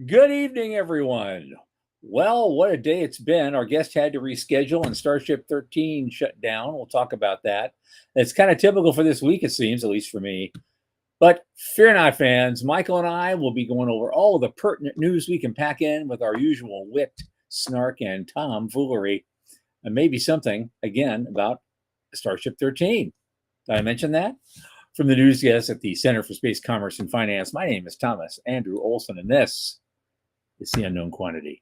Good evening, everyone. Well, what a day it's been. Our guest had to reschedule and Starship 13 shut down. We'll talk about that. It's kind of typical for this week, it seems, at least for me. But fear not, fans. Michael and I will be going over all of the pertinent news we can pack in with our usual wit, snark, and tomfoolery. And maybe something, again, about Starship 13. Did I mention that? From the news desk at the Center for Space Commerce and Finance, my name is Thomas Andrew Olson, and this is The Unknown Quantity.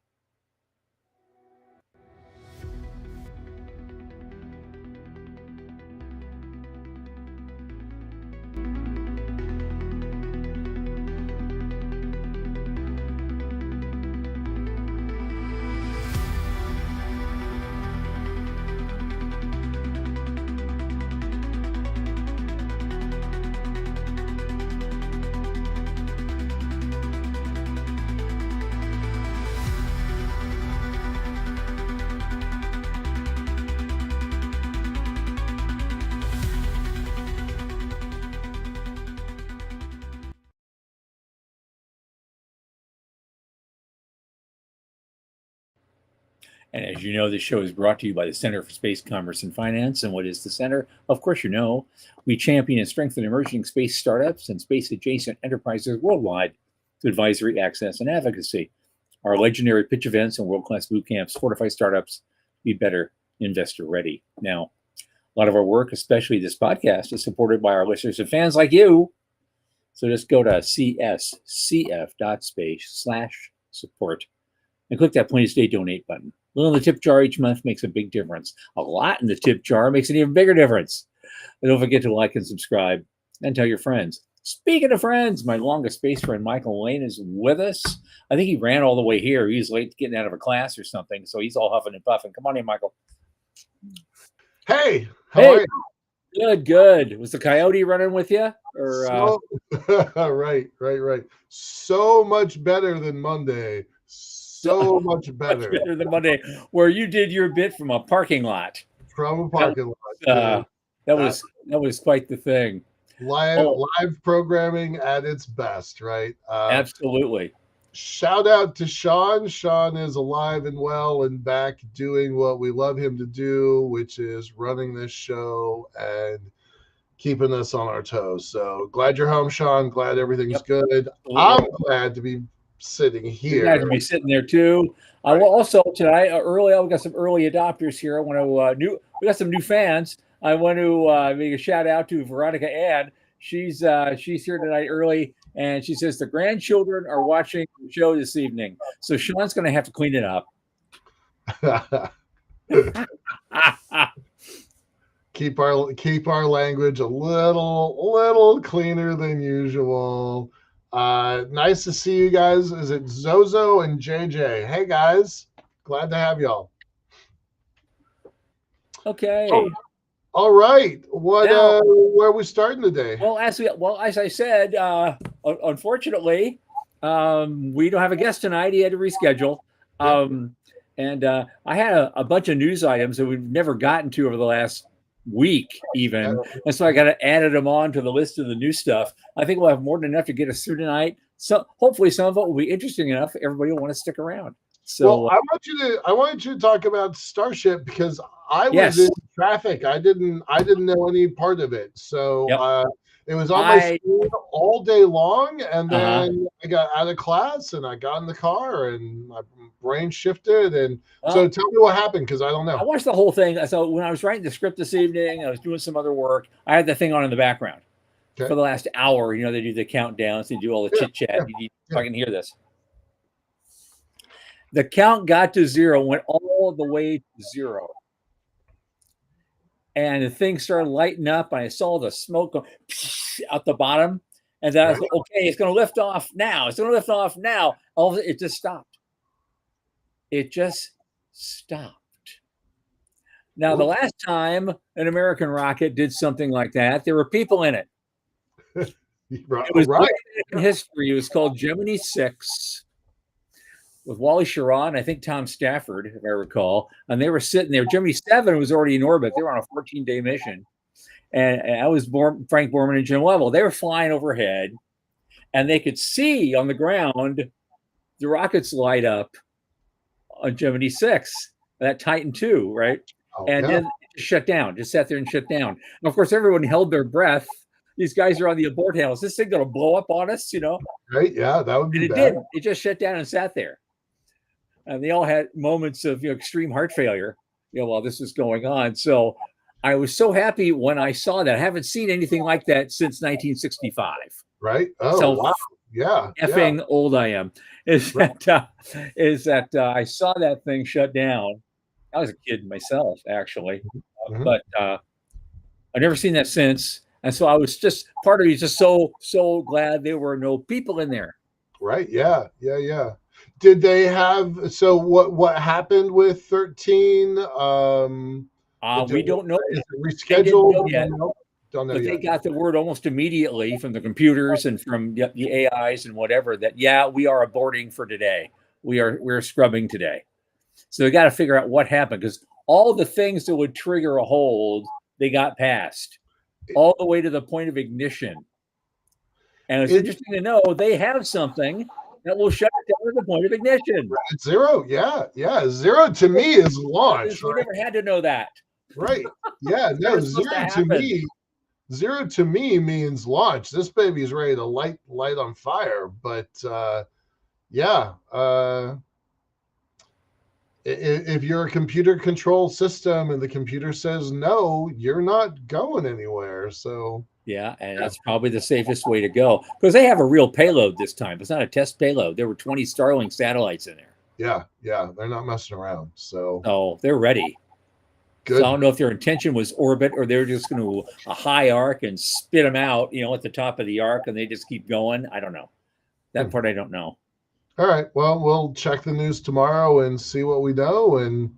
And as you know, this show is brought to you by the Center for Space Commerce and Finance. And what is the Center? Of course, you know, we champion and strengthen emerging space startups and space adjacent enterprises worldwide through advisory, access, and advocacy. Our legendary pitch events and world-class boot camps fortify startups to be better investor ready. Now, a lot of our work, especially this podcast, is supported by our listeners and fans like you. So just go to cscf.space/support and click that Plain State Donate button. A little in the tip jar each month makes a big difference. A lot in the tip jar makes an even bigger difference. And don't forget to like and subscribe and tell your friends. Speaking of friends, my longest space friend, Michael Lane, is with us. I think he ran all the way here. He's late getting out of a class or something, so he's all huffing and puffing. Come on in, Michael. Hey, how are you? Good. Was the coyote running with you? Or right. So much better than Monday. So much better. Much better than Monday, where you did your bit from a parking lot. From a parking lot. That was quite the thing. Live programming at its best, right? Absolutely. Shout out to Sean. Sean is alive and well and back doing what we love him to do, which is running this show and keeping us on our toes. So glad you're home, Sean. Glad everything's good. Absolutely. I'm glad to be sitting here. You're glad to be sitting there too. Right. Well, also tonight, we got some early adopters here. I want to we got some new fans. I want to make a shout out to Veronica Ann. She's here tonight early, and she says the grandchildren are watching the show this evening. So Sean's going to have to clean it up. Keep our language a little cleaner than usual. Nice to see you guys. Is it Zozo and JJ? Hey guys, glad to have y'all. Okay. All right. Where are we starting today? Well, as I said, unfortunately, we don't have a guest tonight. He had to reschedule. And I had a bunch of news items that we've never gotten to over the last week even, and so I got to add them on to the list of the new stuff. I think we'll have more than enough to get us through tonight. So hopefully some of it will be interesting enough. Everybody will want to stick around. So I want you to talk about Starship because I was in traffic. I didn't know any part of it. So it was on my screen all day long, and then I got out of class and I got in the car and my brain shifted. And so tell me what happened because I don't know. I watched the whole thing. So when I was writing the script this evening, I was doing some other work. I had the thing on in the background for the last hour. You know, they do the countdowns, they do all the chit chat. If I can hear this. The count got to 0, went all the way to 0. And the thing started lighting up, and I saw the smoke go out the bottom. And then I was like, okay, it's going to lift off now. It's going to lift off now. It just stopped. It just stopped. Now, the last time an American rocket did something like that, there were people in it. It was in history. It was called Gemini 6. With Wally Schirra, I think Tom Stafford, if I recall, and they were sitting there. Gemini 7 was already in orbit. They were on a 14-day mission. And I was Frank Borman and Jim Lovell. They were flying overhead, and they could see on the ground the rockets light up on Gemini 6, that Titan 2, right? And then it shut down, just sat there and shut down. And of course, everyone held their breath. These guys are on the abort handle. Is this thing going to blow up on us, Right, yeah, that would be and it bad. didn't. It just shut down and sat there. And they all had moments of extreme heart failure, while this was going on. So I was so happy when I saw that. I haven't seen anything like that since 1965. Right? Oh, so wow. Yeah. Effing old I am. Is that I saw that thing shut down. I was a kid myself, actually. But I've never seen that since. And so I was just, part of me is just so glad there were no people in there. Right. Yeah. Did they have, so what happened with 13? We don't know. Is it rescheduled? Yet. Don't know but yet. They got the word almost immediately from the computers and from the AIs and whatever that, we are aborting for today. We're scrubbing today. So they got to figure out what happened, because all the things that would trigger a hold, they got past all the way to the point of ignition. And it's interesting to know they have something that will shut it down at the point of ignition. Right. Zero. Yeah. Zero to me is launch. We never had to know that. Right. Yeah. No, zero to me means launch. This baby's ready to light on fire. But if you're a computer control system and the computer says no, you're not going anywhere. So and that's probably the safest way to go, because they have a real payload this time. It's not a test payload. There were 20 Starlink satellites in there. Yeah, they're not messing around. So they're ready. Good. So I don't know if their intention was orbit, or they're just going to a high arc and spit them out, at the top of the arc, and they just keep going. I don't know. That part I don't know. All right. Well, we'll check the news tomorrow and see what we know, and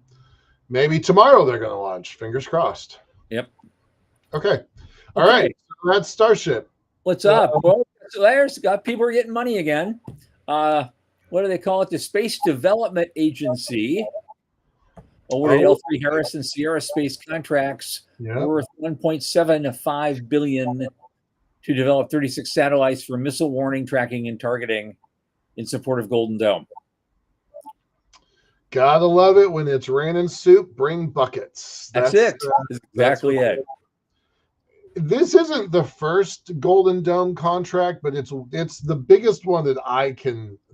maybe tomorrow they're going to launch. Fingers crossed. Yep. Okay. All right. So that's Starship. What's up? Well, there's people are getting money again. What do they call it? The Space Development Agency awarded L3 Harris and Sierra Space contracts worth $1.75 billion to develop 36 satellites for missile warning, tracking, and targeting in support of Golden Dome. Gotta love it when it's raining soup, bring buckets. That's it. That's exactly it. This isn't the first Golden Dome contract, but it's the biggest one that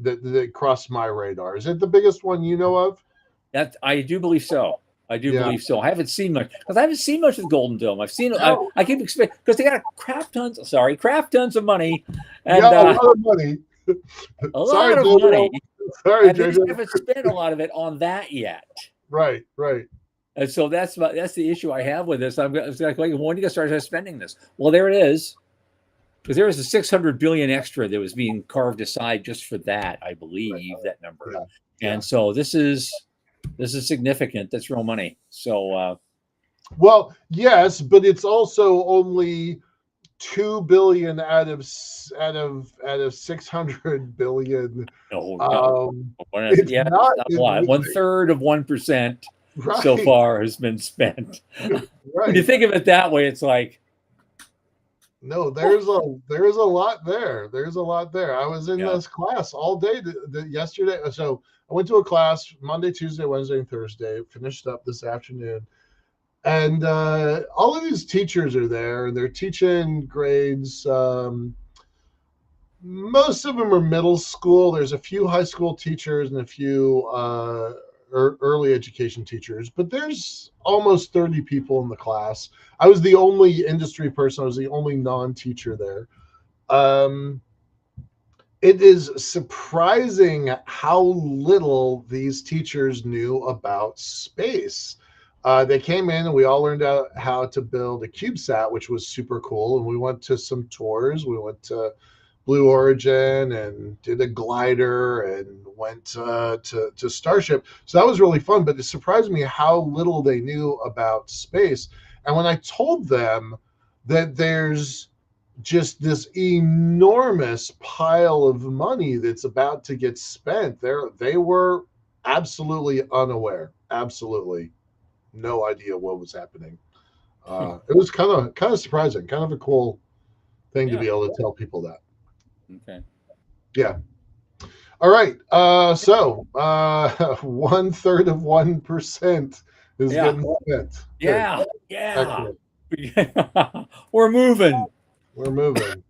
that crossed my radar. Is it the biggest one you know of? That I do believe so. I believe so. I haven't seen much, because I haven't seen much of the Golden Dome. I've seen I keep expecting, because they got crap tons of money, and a lot of money. A lot of money. Sorry, and they just haven't spent a lot of it on that yet. Right. And so that's the issue I have with this. I'm like, when are you going to start spending this? Well, there it is. Because there was a $600 billion extra that was being carved aside just for that, I believe, that number. And so this is significant. That's real money. So well, yes, but it's also only $2 billion out of 600 billion. It's not a lot. 1/3 of 1% so far has been spent. When you think of it that way, it's like, no, there's a lot there. There's a lot there. I was in this class all day yesterday. So I went to a class Monday, Tuesday, Wednesday, and Thursday. Finished up this afternoon. And all of these teachers are there, and they're teaching grades. Most of them are middle school. There's a few high school teachers and a few early education teachers, but there's almost 30 people in the class. I was the only industry person. I was the only non-teacher there. It is surprising how little these teachers knew about space. They came in and we all learned how to build a CubeSat, which was super cool. And we went to some tours. We went to Blue Origin and did a glider and went to Starship. So that was really fun, but it surprised me how little they knew about space. And when I told them that there's just this enormous pile of money that's about to get spent, they were absolutely unaware. Absolutely no idea what was happening. It was kind of surprising, kind of a cool thing to be able to tell people that. Okay. Yeah. All right. So 1/3 of 1% is getting spent. Good. Yeah. Yeah. Excellent. We're moving. We're moving.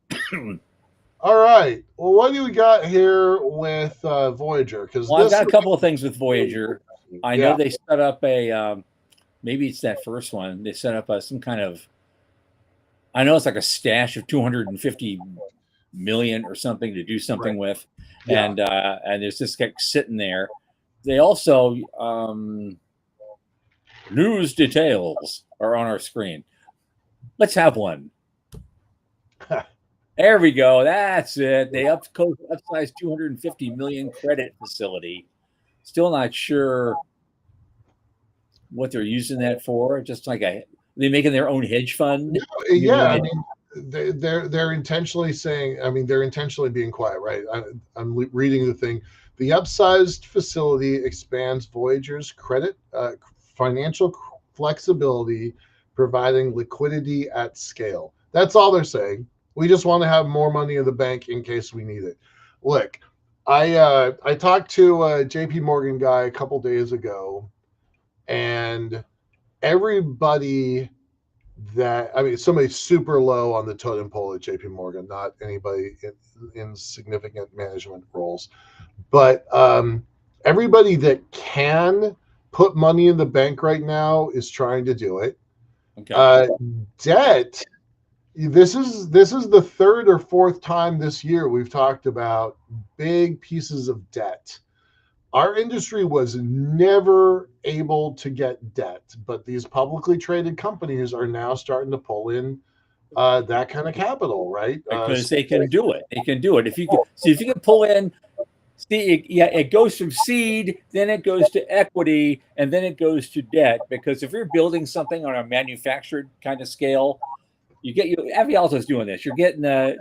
All right. Well, what do we got here with Voyager? Because Well, I've got a couple of things with Voyager. I know yeah, they set up a maybe it's that first one. They set up some kind of, I know it's like a stash of 250 million or something to do something with, yeah. and there's this guy sitting there. They also news details are on our screen. Let's have one. There we go. That's it. They upsized 250 million credit facility. Still not sure what they're using that for. Just like they making their own hedge fund. Yeah, I mean, they're intentionally saying. I mean, they're intentionally being quiet, right? I'm reading the thing. The upsized facility expands Voyager's credit, financial flexibility, providing liquidity at scale. That's all they're saying. We just want to have more money in the bank in case we need it. Look, I talked to a JP Morgan guy a couple days ago, and everybody somebody super low on the totem pole at JP Morgan, not anybody in significant management roles, but everybody that can put money in the bank right now is trying to do it. Okay. Debt. This is the third or fourth time this year we've talked about big pieces of debt. Our industry was never able to get debt, but these publicly traded companies are now starting to pull in that kind of capital, right? Because they can do it. They can do it. If you can pull in, it goes from seed, then it goes to equity, and then it goes to debt. Because if you're building something on a manufactured kind of scale, Avialto's doing this. You're getting that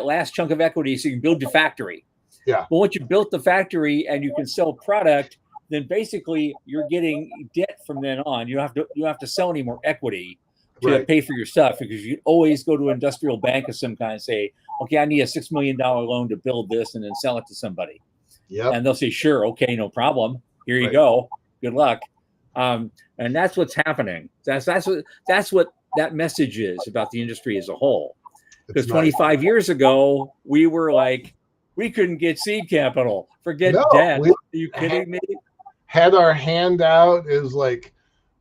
last chunk of equity, so you can build your factory. Yeah. But once you built the factory and you can sell product, then basically you're getting debt from then on. You don't have to sell any more equity to pay for your stuff, because you always go to an industrial bank of some kind and say, okay, I need a $6 million loan to build this, and then sell it to somebody. Yeah. And they'll say, sure, okay, no problem. Here you go. Good luck. And that's what's happening. That's what that message is about the industry as a whole. Because 25 years ago, we were like, we couldn't get seed capital. Forget debt. Are you kidding me? Had our hand out is like,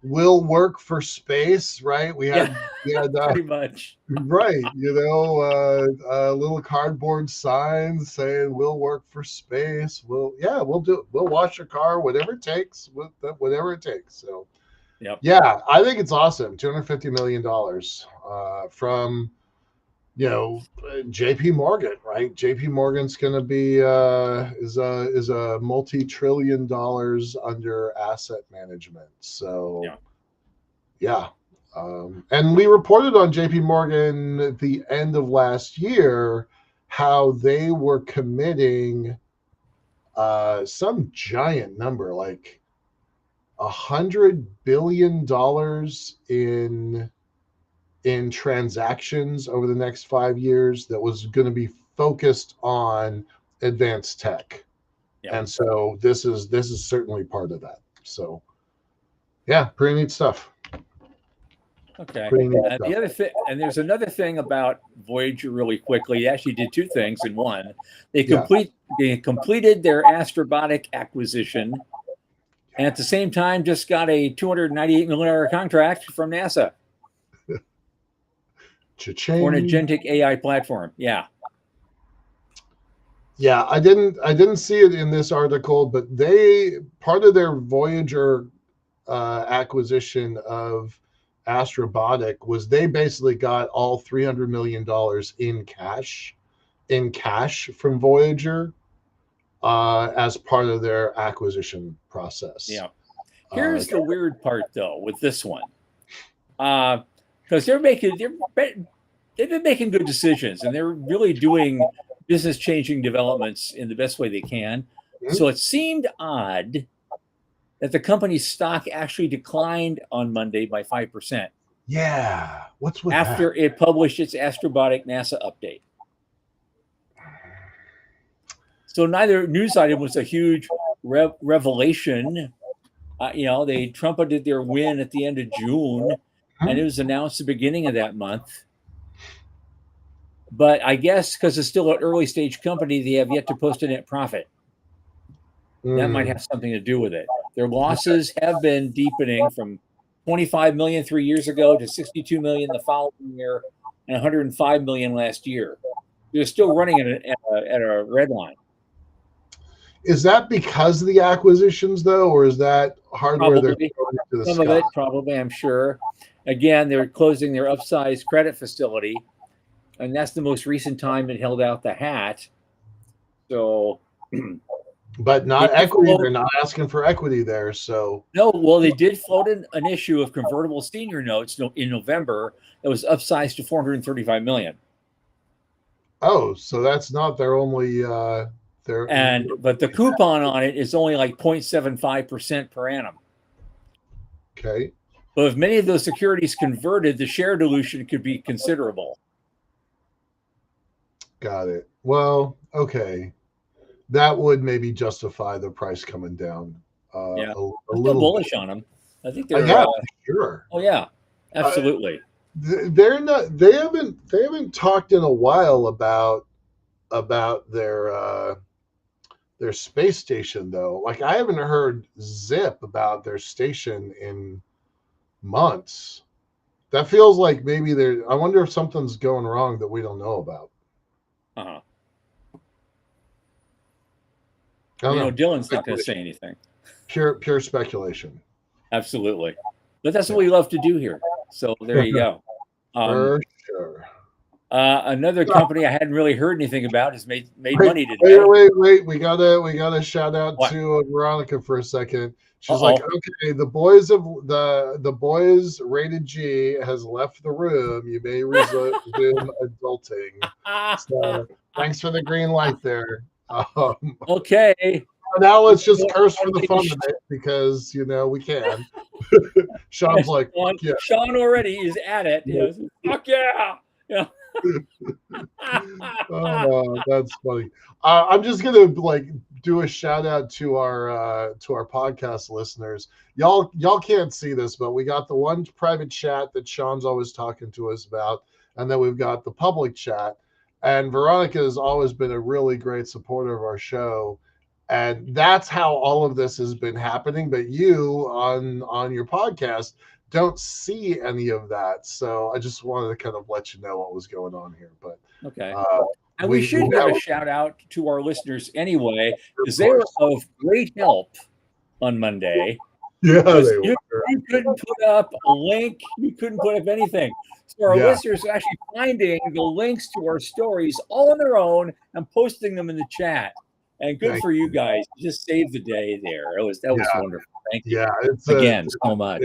we'll work for space, right? We had pretty much. Right. Little cardboard signs saying we'll work for space. We'll do it. We'll wash your car, whatever it takes, whatever it takes. So yeah, I think it's awesome. $250 million from JP Morgan, right? JP Morgan's going to be is a multi-trillion dollars under asset management. So yeah. And we reported on JP Morgan at the end of last year how they were committing some giant number, like $100 billion in transactions over the next 5 years that was going to be focused on advanced tech. And so this is certainly part of that. So yeah, pretty neat stuff. Okay. The other thing, and there's another thing about Voyager really quickly. They actually did two things in one. They completed their Astrobotic acquisition, and at the same time just got a $298 million contract from NASA. Cha-ching. For an agentic AI platform. Yeah, I didn't see it in this article, but part of their Voyager acquisition of Astrobotic was they basically got all $300 million in cash from Voyager as part of their acquisition process. Yeah. Here's the weird part, though, with this one. Because they've been making good decisions, and they're really doing business-changing developments in the best way they can. Mm-hmm. So it seemed odd that the company's stock actually declined on Monday by 5%. Yeah, what's with after that? It published its Astrobotic NASA update. So neither news item was a huge revelation. They trumpeted their win at the end of June, and it was announced the beginning of that month. But I guess because it's still an early stage company, they have yet to post a net profit. That might have something to do with it. Their losses have been deepening from 25 million 3 years ago to 62 million the following year and 105 million last year. They're still running at a red line. Is that because of the acquisitions, though, or is that hardware Probably. they're going into the Some sky? of it, probably, I'm sure. Again, they're closing their upsized credit facility, and that's the most recent time it held out the hat. So, but not equity. They're not asking for equity there. So no. Well, they did float an issue of convertible senior notes in November that was upsized to 435 million. Oh, so that's not their only. But the coupon on it is only like 0.75% per annum. Okay. But if many of those securities converted, the share dilution could be considerable. Got it. Well, okay. That would maybe justify the price coming down. Yeah, I'm still bullish on them. I think they're sure. Oh yeah, absolutely. They're not. They haven't talked in a while about their space station though. Like I haven't heard zip about their station in months. That feels like maybe I wonder if something's going wrong that we don't know about. Uh-huh. I don't know. Dylan's not going to say anything. Pure speculation. Absolutely. But that's what we love to do here. So there you go. For sure. Another company I hadn't really heard anything about has made money today. Wait. We gotta shout out to Veronica for a second. She's like, okay, the boys of the boys rated G has left the room. You may resume adulting. So thanks for the green light there. Okay. Now let's just curse for the fun of it because we can. Sean's like, fuck yeah. Sean already is at it. Fuck yeah. Yeah. Oh, that's funny. I'm just gonna do a shout out to our podcast listeners. Y'all can't see this, but we got the one private chat that Sean's always talking to us about, and then we've got the public chat. And Veronica has always been a really great supporter of our show, and that's how all of this has been happening. But you on your podcast don't see any of that, so I just wanted to kind of let you know what was going on here. But okay, and we should give a shout out to our listeners anyway, because they were of great help on Monday. Yeah, you couldn't put up a link, you couldn't put up anything. So our listeners are actually finding the links to our stories all on their own and posting them in the chat. And good for you guys. You just saved the day there. That was wonderful. Thank you. Yeah, it's so much.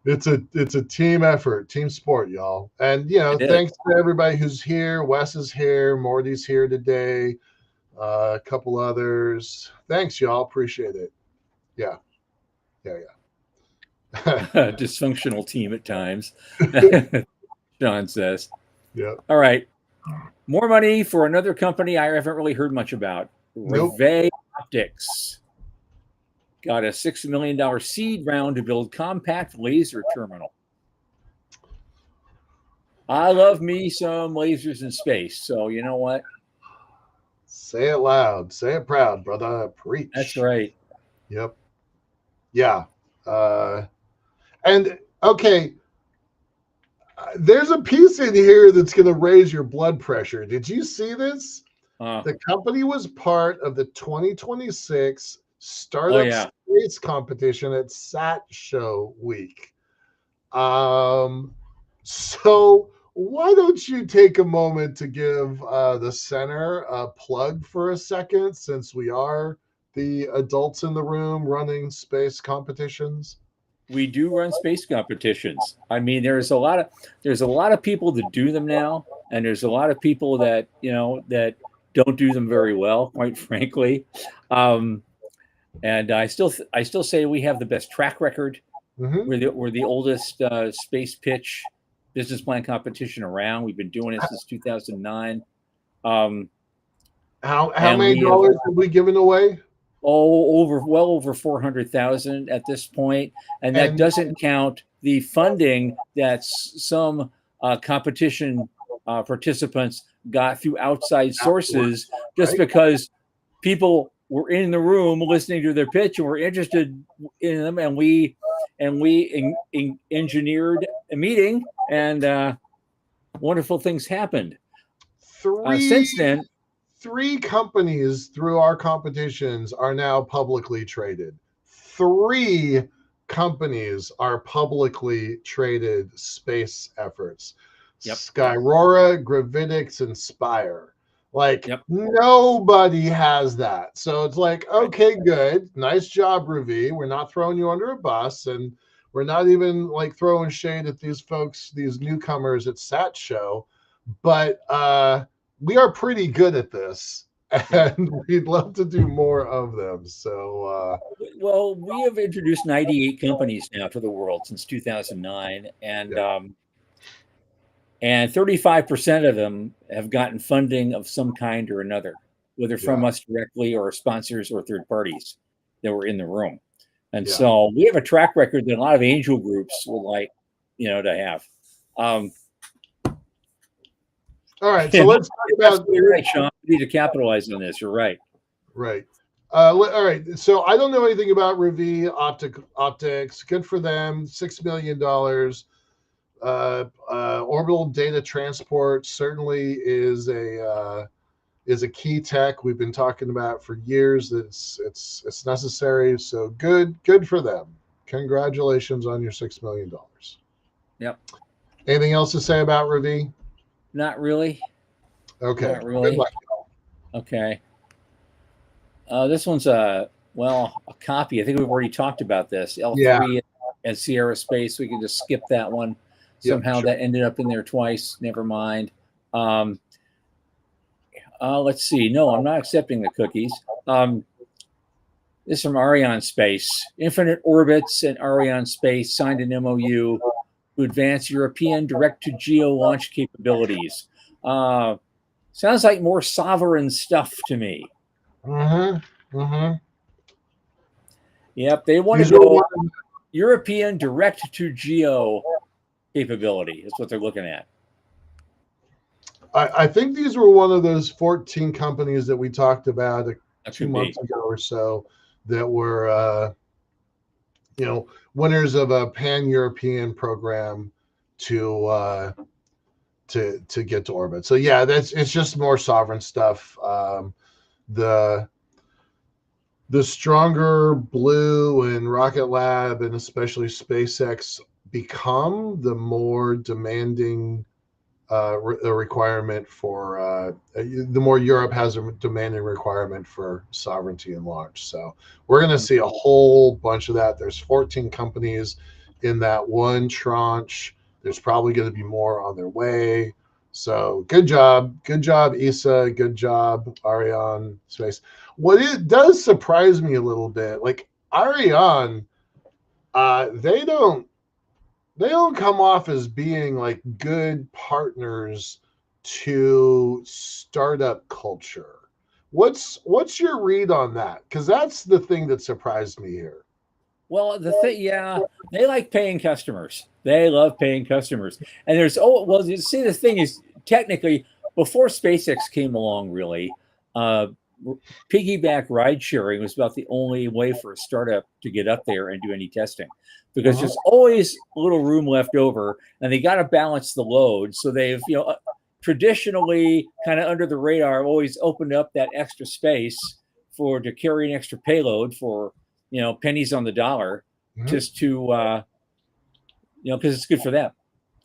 It's a team effort, team sport, y'all. And thanks to everybody who's here. Wes is here, Morty's here today, a couple others. Thanks, y'all. Appreciate it. Yeah. Dysfunctional team at times. Sean says. Yeah. All right. More money for another company I haven't really heard much about. Nope. Revay Optics got a $6 million seed round to build compact laser terminal. I love me some lasers in space, so you know what? Say it loud. Say it proud, brother. Preach. That's right. Yep. Yeah. And okay, there's a piece in here that's going to raise your blood pressure. Did you see this? The company was part of the 2026 Startup Space Competition at SAT Show Week. So why don't you take a moment to give the center a plug for a second, since we are the adults in the room running space competitions? We do run space competitions. I mean, there's a lot of people that do them now, and there's a lot of people that that don't do them very well, quite frankly. And I still say we have the best track record. Mm-hmm. We're the oldest space pitch business plan competition around. We've been doing it since 2009. How many dollars have we given away? Well over 400,000 at this point, and that doesn't count the funding that some competition participants got through outside sources, just because people were in the room listening to their pitch and were interested in them, and we engineered a meeting, and wonderful things happened. Since then, 3 companies through our competitions are now publicly traded. 3 companies are publicly traded space efforts. Yep. Skyrora, Gravitics, and Spire. Like, nobody has that. So it's like, okay, good. Nice job, Ravi. We're not throwing you under a bus, and we're not even like throwing shade at these folks, these newcomers at SAT Show. But we are pretty good at this, and we'd love to do more of them. So, well, we have introduced 98 companies now to the world since 2009, and 35% of them have gotten funding of some kind or another, whether from us directly or sponsors or third parties that were in the room. And so we have a track record that a lot of angel groups would like, to have. All right, so let's talk about. You're right, Sean. We need to capitalize on this. You're right. Right. All right. So I don't know anything about Ravi Optics. Good for them. $6 million. Orbital data transport certainly is a key tech we've been talking about for years. It's necessary. So good for them. Congratulations on your $6 million. Yep. Anything else to say about Ravi? Not really. Okay. Not really. Good luck. Okay. This one's a copy. I think we've already talked about this. L3 and Sierra Space. We can just skip that one. Somehow that ended up in there twice. Never mind. Let's see. No, I'm not accepting the cookies. This is from Ariane Space. Infinite Orbits and Ariane Space signed an MOU to advance European direct-to-geo launch capabilities. Sounds like more sovereign stuff to me. Yep, they want to go European direct-to-geo capability. That's what they're looking at. I think these were one of those 14 companies that we talked about 2 months ago or so that were, winners of a pan-European program to get to orbit. So yeah, it's just more sovereign stuff. The stronger Blue and Rocket Lab and especially SpaceX become, the more demanding the requirement for the more Europe has a demanding requirement for sovereignty and launch. So we're going to see a whole bunch of that. There's 14 companies in that one tranche. There's probably going to be more on their way. So good job, ESA. Good job, Ariane Space. What it does surprise me a little bit, like Ariane, they don't come off as being like good partners to startup culture. What's your read on that? Because that's the thing that surprised me here. Well, they like paying customers. They love paying customers. And you see, the thing is, technically, before SpaceX came along, really, piggyback ride sharing was about the only way for a startup to get up there and do any testing, because there's always a little room left over, and they got to balance the load. So they've, traditionally, kind of under the radar, always opened up that extra space to carry an extra payload for, pennies on the dollar, just to, because it's good for them.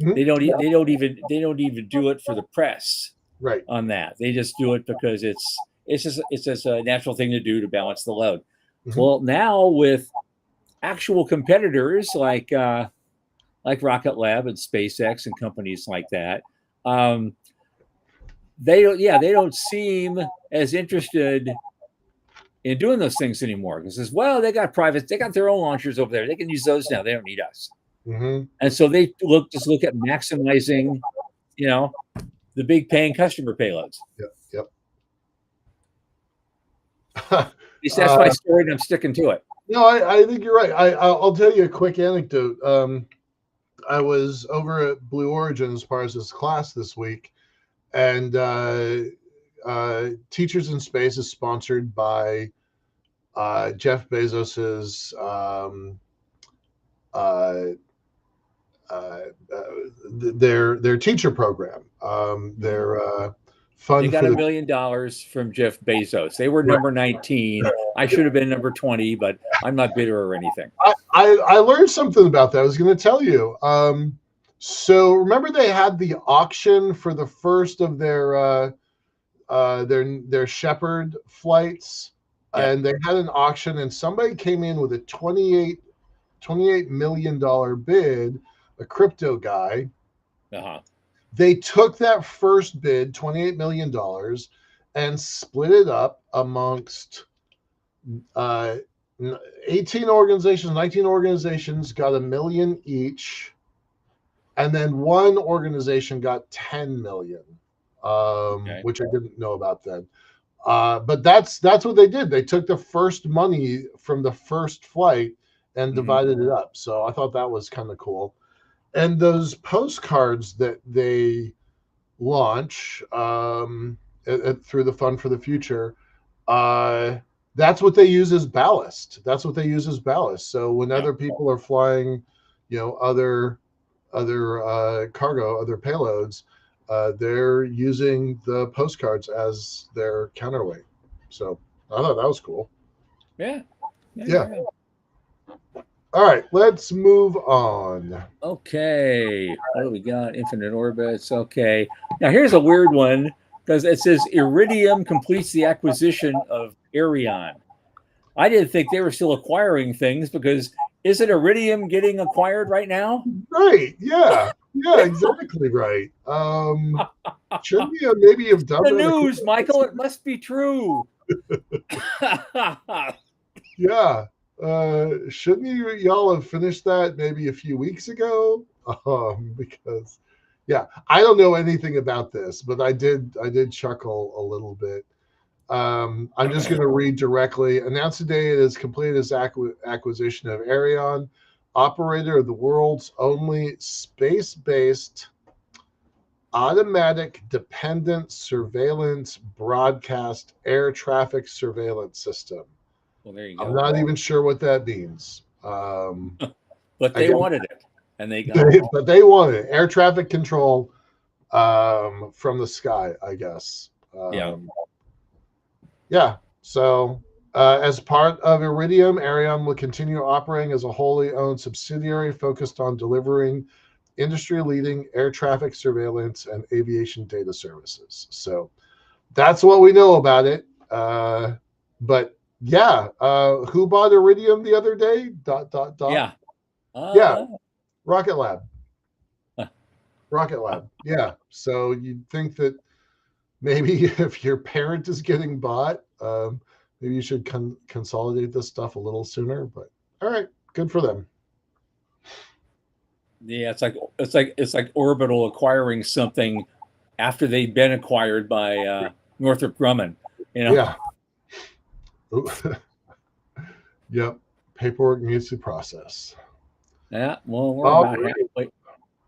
They don't even do it for the press, right? On that, they just do it because it's just a natural thing to do to balance the load. Well, now with actual competitors like Rocket Lab and SpaceX and companies like that, they don't seem as interested in doing those things anymore, because they got their own launchers over there. They can use those now. They don't need us. And so they look at maximizing, the big paying customer payloads. Yep. That's my story, and I'm sticking to it. No, I think you're right. I'll tell you a quick anecdote. I was over at Blue Origin as part of this class this week, and Teachers in Space is sponsored by Jeff Bezos's their teacher program. Their fund. They got $1 million from Jeff Bezos. They were number 19. I should have been number 20, but I'm not bitter or anything. I learned something about that. I was going to tell you. So remember they had the auction for the first of their Shepherd flights, and they had an auction, and somebody came in with a $28 million bid, a crypto guy. They took that first bid, $28 million, and split it up amongst 18 organizations, 19 organizations got $1 million each, and then one organization got 10 million, which I didn't know about then. But that's what they did. They took the first money from the first flight and divided it up. So I thought that was kind of cool. And those postcards that they launch through the Fund for the Future, that's what they use as ballast. So when other people are flying, other cargo, other payloads, they're using the postcards as their counterweight. So I thought that was cool. Yeah. All right, let's move on. Okay, what do we got? Infinite orbits. Okay, now here's a weird one because it says Iridium completes the acquisition of Arion. I didn't think they were still acquiring things because isn't Iridium getting acquired right now? Right. Yeah. Yeah. Exactly. Right. Shouldn't you maybe have done the news, Michael? It must be true. Yeah. Shouldn't y'all have finished that maybe a few weeks ago? Because I don't know anything about this, but I did chuckle a little bit. I'm just going to read directly. Announced today it has completed its acquisition of Arion, operator of the world's only space-based automatic dependent surveillance broadcast air traffic surveillance system. Well, there you go. I'm not even sure what that means. But they wanted it, and they got it. But they wanted it. Air traffic control from the sky, I guess. So as part of Iridium, Arion will continue operating as a wholly owned subsidiary focused on delivering industry-leading air traffic surveillance and aviation data services. So that's what we know about it. But who bought Iridium the other day? ... Rocket Lab. Rocket Lab. Yeah. So you'd think that maybe if your parent is getting bought, maybe you should consolidate this stuff a little sooner. But all right, good for them. Yeah, it's like Orbital acquiring something after they've been acquired by Northrop Grumman. Yeah. Yep. Paperwork needs to process. Yeah. Well, we're about halfway.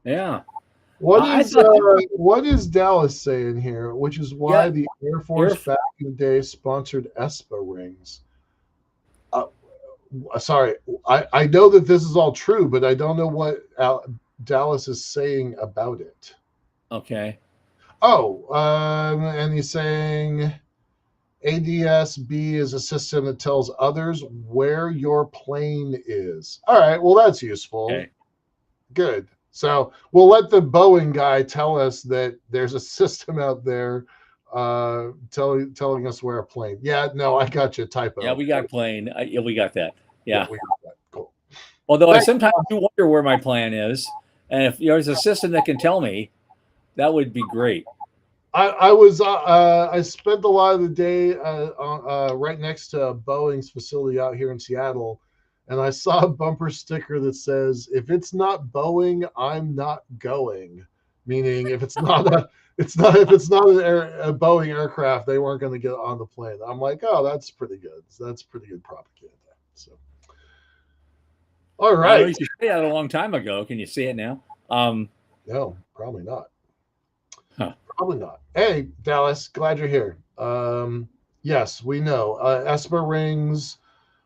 Yeah. What is Dallas saying here? Which is why the Air Force back in the day sponsored ESPA rings. Sorry, I know that this is all true, but I don't know what Dallas is saying about it. Okay. And he's saying ADS-B is a system that tells others where your plane is. All right, well, that's useful. Okay. Good. So we'll let the Boeing guy tell us that there's a system out there telling us where a plane. Yeah, no, I got you. Typo. Yeah, we got plane. We got that. Yeah. We got that. Cool. Although I sometimes do wonder where my plan is, and if there's a system that can tell me, that would be great. I spent a lot of the day right next to Boeing's facility out here in Seattle, and I saw a bumper sticker that says, "If it's not Boeing, I'm not going." meaning if it's not a Boeing aircraft, they weren't going to get on the plane. I'm like, oh, that's pretty good. That's pretty good propaganda. So, all right. I know you should say that a long time ago. Can you see it now? No, probably not. Huh. Probably not. Hey, Dallas, glad you're here. Yes, we know. ESPA rings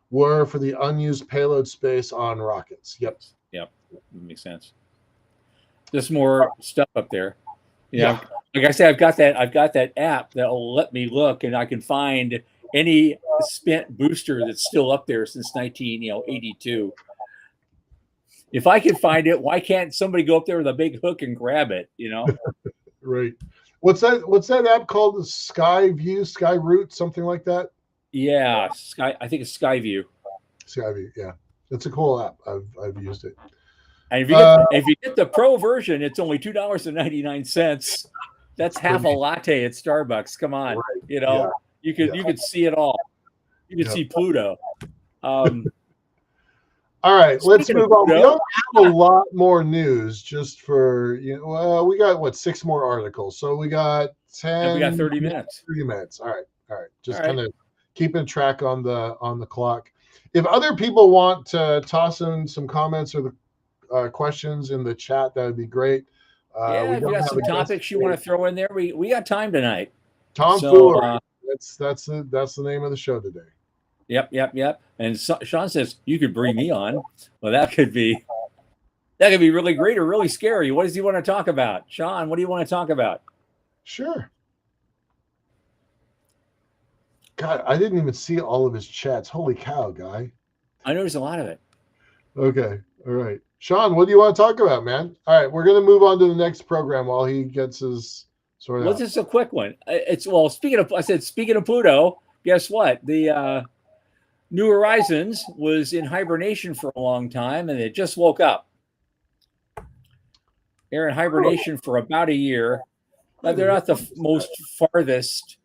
were for the unused payload space on rockets. Yep. That makes sense. There's more stuff up there. Yeah. Like I said, I've got that app that'll let me look, and I can find any spent booster that's still up there since 1982. If I can find it, why can't somebody go up there with a big hook and grab it? Right. What's that app called? The Sky Root, something like that? Yeah, I think it's Skyview. Skyview, yeah. It's a cool app. I've used it. And if you get the pro version, it's only $2.99. That's half a latte at Starbucks. Come on, right. You could see it all. You could see Pluto. All right, let's move on. We don't have a lot more news. Just for we got 6 more articles. So we got 10. And we got 30 minutes. 30 minutes. All right. Just kind of keeping track on the clock. If other people want to toss in some comments or the questions in the chat, that would be great. If you got some topics you want to throw in there, we got time tonight. Tomfoolery. That's the name of the show today. Yep. And Sean says you could bring me on. Well, that could be really great or really scary. What does he want to talk about? Sean, what do you want to talk about? Sure. God, I didn't even see all of his chats. Holy cow, guy. I know there's a lot of it. Okay. All right. Sean, what do you want to talk about, man? All right, we're going to move on to the next program while he gets his sort of. Well, this is a quick one. Speaking of Pluto, guess what? The New Horizons was in hibernation for a long time, and it just woke up. They're in hibernation for about a year. Now, they're not the most farthest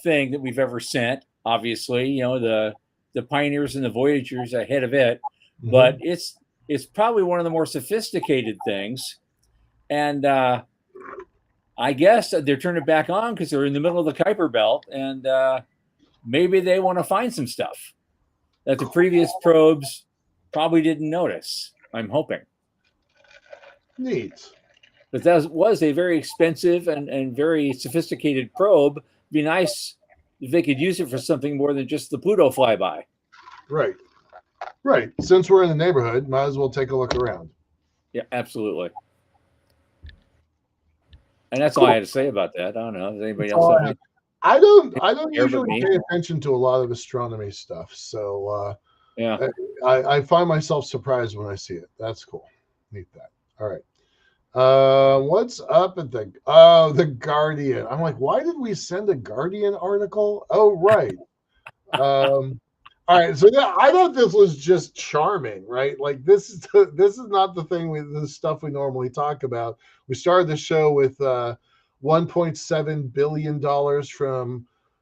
thing that we've ever sent. Obviously, the Pioneers and the Voyagers ahead of it, but it's probably one of the more sophisticated things. And I guess they're turning it back on because they're in the middle of the Kuiper Belt, and maybe they want to find some stuff that the previous probes probably didn't notice. I'm hoping. Neat. But that was a very expensive and very sophisticated probe. It'd be nice if they could use it for something more than just the Pluto flyby. Right. Since we're in the neighborhood, might as well take a look around. Yeah, absolutely. And that's all I had to say about that. I don't know. Does anybody else have I don't usually pay attention to a lot of astronomy stuff. So I find myself surprised when I see it. That's cool. Neat that. All right. What's up at the Guardian? I'm like, why did we send a Guardian article? Oh, right. All right, so I thought this was just charming, right? Like this is not the stuff we normally talk about. We started the show with $1.7 billion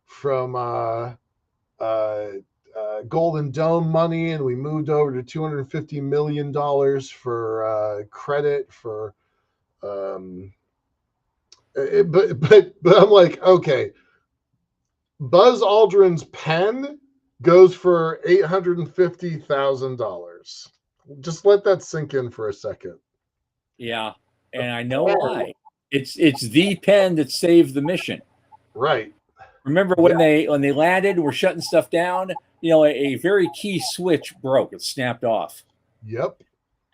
from Golden Dome money, and we moved over to $250 million for credit for. But I'm like, okay, Buzz Aldrin's pen goes for $850,000. Just let that sink in for a second. Yeah, and I know why. It's the pen that saved the mission. Right. Remember when they landed, we're shutting stuff down. A very key switch broke. It snapped off. Yep.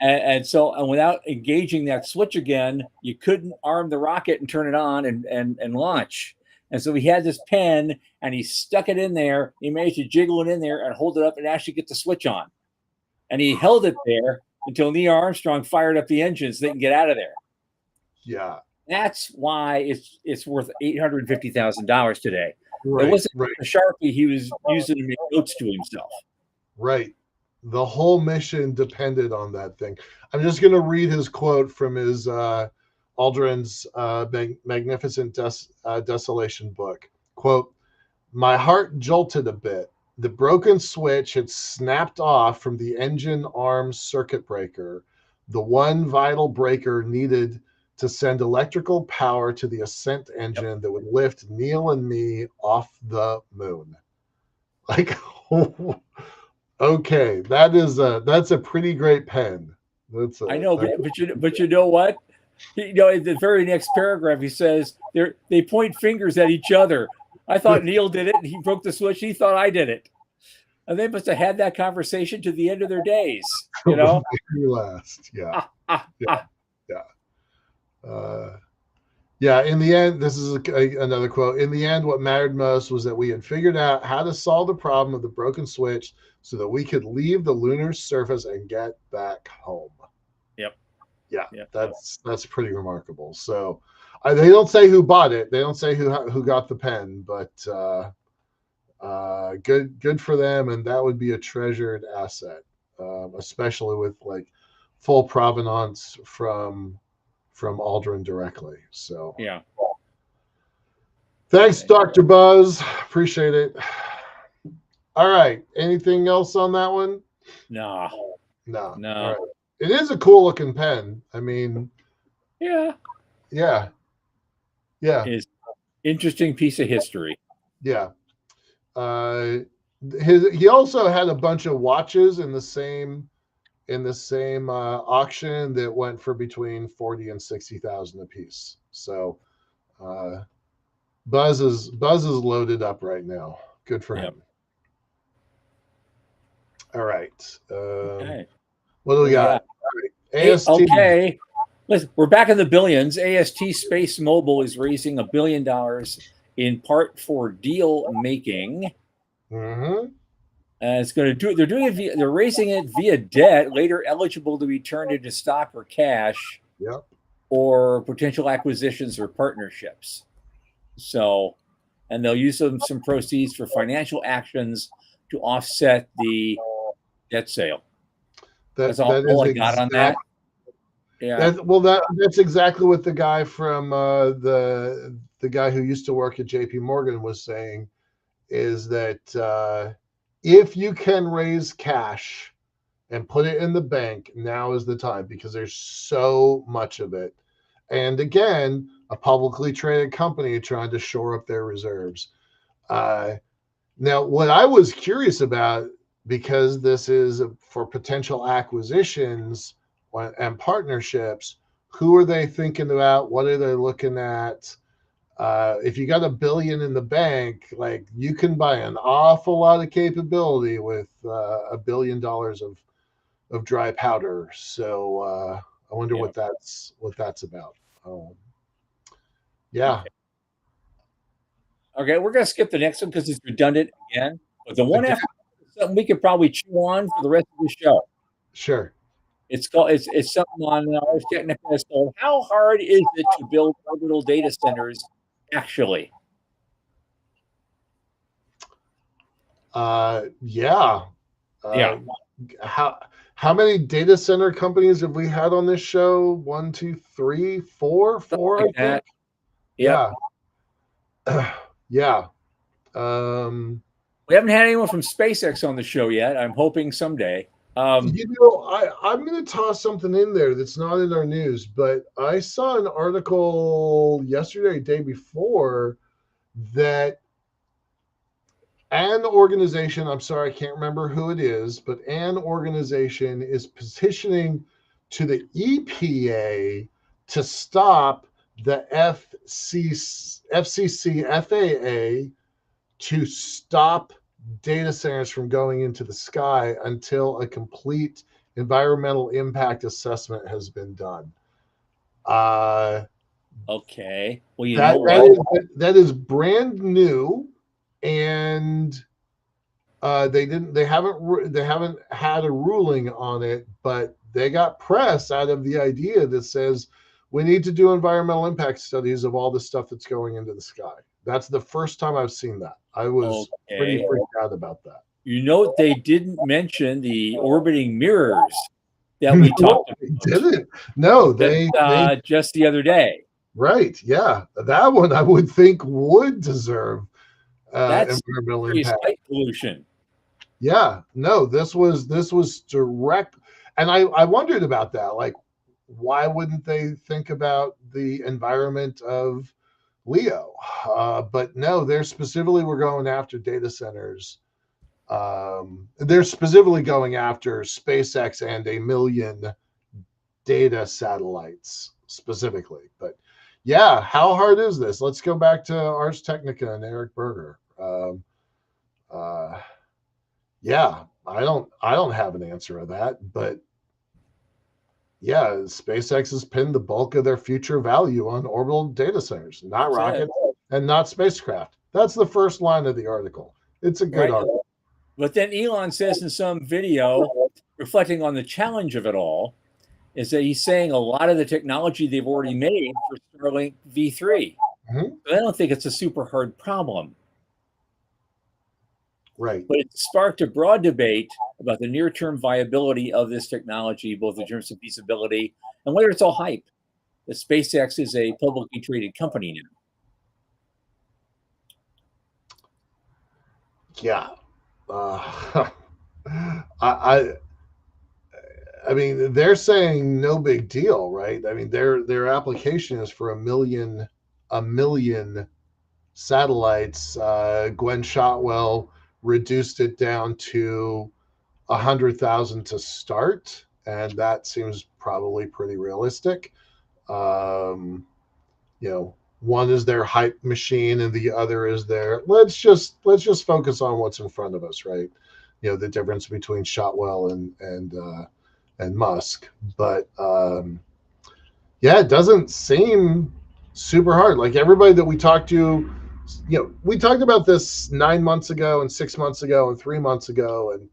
And without engaging that switch again, you couldn't arm the rocket and turn it on and launch. And so he had this pen, and he stuck it in there. He managed to jiggle it in there and hold it up and actually get the switch on. And he held it there until Neil Armstrong fired up the engine so they can get out of there. Yeah. That's why it's worth $850,000 today. Right, it wasn't a Sharpie he was using to make notes to himself. Right. The whole mission depended on that thing. I'm just going to read his quote from his Aldrin's Magnificent Desolation book. Quote, "My heart jolted a bit. The broken switch had snapped off from the engine arm circuit breaker, the one vital breaker needed to send electrical power to the ascent engine that would lift Neil and me off the moon. Like, okay, that's a pretty great pen. I know, but you know what? In the very next paragraph, he says they point fingers at each other. I thought Neil did it, and he broke the switch. He thought I did it, and they must have had that conversation to the end of their days. Last, yeah. Yeah. In the end, this is another quote. In the end, what mattered most was that we had figured out how to solve the problem of the broken switch so that we could leave the lunar surface and get back home. Yep. That's pretty remarkable. So they don't say who bought it. They don't say who got the pen, but good for them. And that would be a treasured asset, especially with like full provenance from Aldrin directly. So yeah. Thanks, Dr. Buzz. Appreciate it. All right. Anything else on that one? No. All right. It is a cool looking pen. I mean, yeah. It's an interesting piece of history. Yeah. He also had a bunch of watches in the same auction that went for between 40 and 60,000 a piece. So Buzz is loaded up right now. Good for him. All right. Okay. What do we got? AST. Okay. Listen, we're back in the billions. AST Space Mobile is raising $1 billion in part for deal making. Mm-hmm. It's going to do. They're doing it. They're raising it via debt, later eligible to be turned into stock or cash, or potential acquisitions or partnerships. So, and they'll use some proceeds for financial actions to offset the debt sale. That's all I got on that. Yeah. That's exactly what the guy from the guy who used to work at JP Morgan was saying, is that if you can raise cash and put it in the bank, now is the time, because there's so much of it. And again, a publicly traded company trying to shore up their reserves. Now, what I was curious about, because this is for potential acquisitions and partnerships, who are they thinking about? What are they looking at? If you got $1 billion in the bank, like, you can buy an awful lot of capability with $1 billion of dry powder. So I wonder what that's about. Yeah. Okay, we're gonna skip the next one because it's redundant again. But the one after something we could probably chew on for the rest of the show. Sure. It's something on Ars Technica. It's called "How Hard Is It to Build Orbital Data Centers?" Actually. Yeah. How many data center companies have we had on this show? 1, 2, 3, 4, I think. That. Yeah. Yeah. We haven't had anyone from SpaceX on the show yet. I'm hoping someday. I'm going to toss something in there that's not in our news, but I saw an article yesterday, day before, that an organization, I'm sorry, I can't remember who it is, but an organization is petitioning to the EPA to stop the FCC FAA to stop data centers from going into the sky until a complete environmental impact assessment has been done. Okay. Well, that is brand new, and they haven't had a ruling on it, but they got press out of the idea that says we need to do environmental impact studies of all the stuff that's going into the sky. That's the first time I've seen that. I was pretty freaked out about that. They didn't mention the orbiting mirrors that we talked about. They didn't. No, they just the other day. Right. Yeah. That one I would think would deserve that's environmental impact. Light pollution. Yeah. No, this was direct. And I wondered about that. Like, why wouldn't they think about the environment of Leo? But no, they're specifically we're going after data centers. They're specifically going after SpaceX and 1 million data satellites specifically. But yeah, how hard is this? Let's go back to Ars Technica and Eric Berger. Yeah, I don't have an answer of that, but yeah, SpaceX has pinned the bulk of their future value on orbital data centers, not rockets and not spacecraft. That's the first line of the article. It's a good article. But then Elon says in some video, reflecting on the challenge of it all, is that he's saying a lot of the technology they've already made for Starlink V3. Mm-hmm. I don't think it's a super hard problem. Right. But it sparked a broad debate about the near-term viability of this technology, both in terms of feasibility and whether it's all hype. The SpaceX is a publicly traded company now. Yeah. I mean, they're saying no big deal, right? I mean, their application is for 1 million satellites. Gwen Shotwell reduced it down to 100,000 to start, and that seems probably pretty realistic. You know, one is their hype machine, and the other is their let's just focus on what's in front of us, right? You know, the difference between Shotwell and Musk, but yeah, it doesn't seem super hard. Like everybody that we talked to, you know, we talked about this 9 months ago and 6 months ago and 3 months ago, and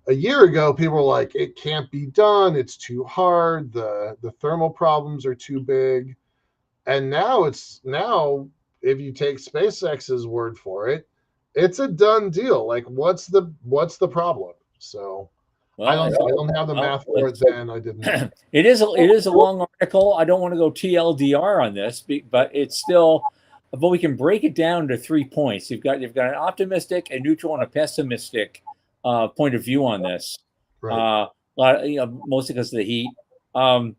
a year ago, people were like, it can't be done. It's too hard. The thermal problems are too big. And now if you take SpaceX's word for it, it's a done deal. Like what's the problem? So I don't have the math for it then. I didn't. It is a long article. I don't want to go TLDR on this, but it's still. But we can break it down to 3 points. You've got an optimistic, a neutral, and a pessimistic point of view on this. Right. Mostly because of the heat. The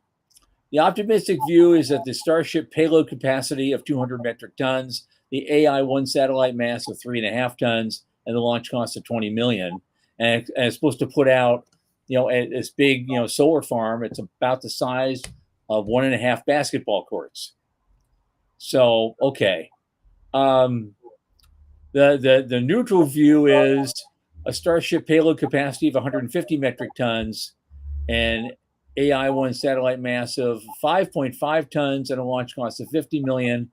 optimistic view is that the Starship payload capacity of 200 metric tons, the AI-1 satellite mass of 3.5 tons, and the launch cost of $20 million, and it's supposed to put out, this big, solar farm. It's about the size of 1.5 basketball courts. So, okay. The neutral view is a Starship payload capacity of 150 metric tons and AI-1 satellite mass of 5.5 tons and a launch cost of $50 million.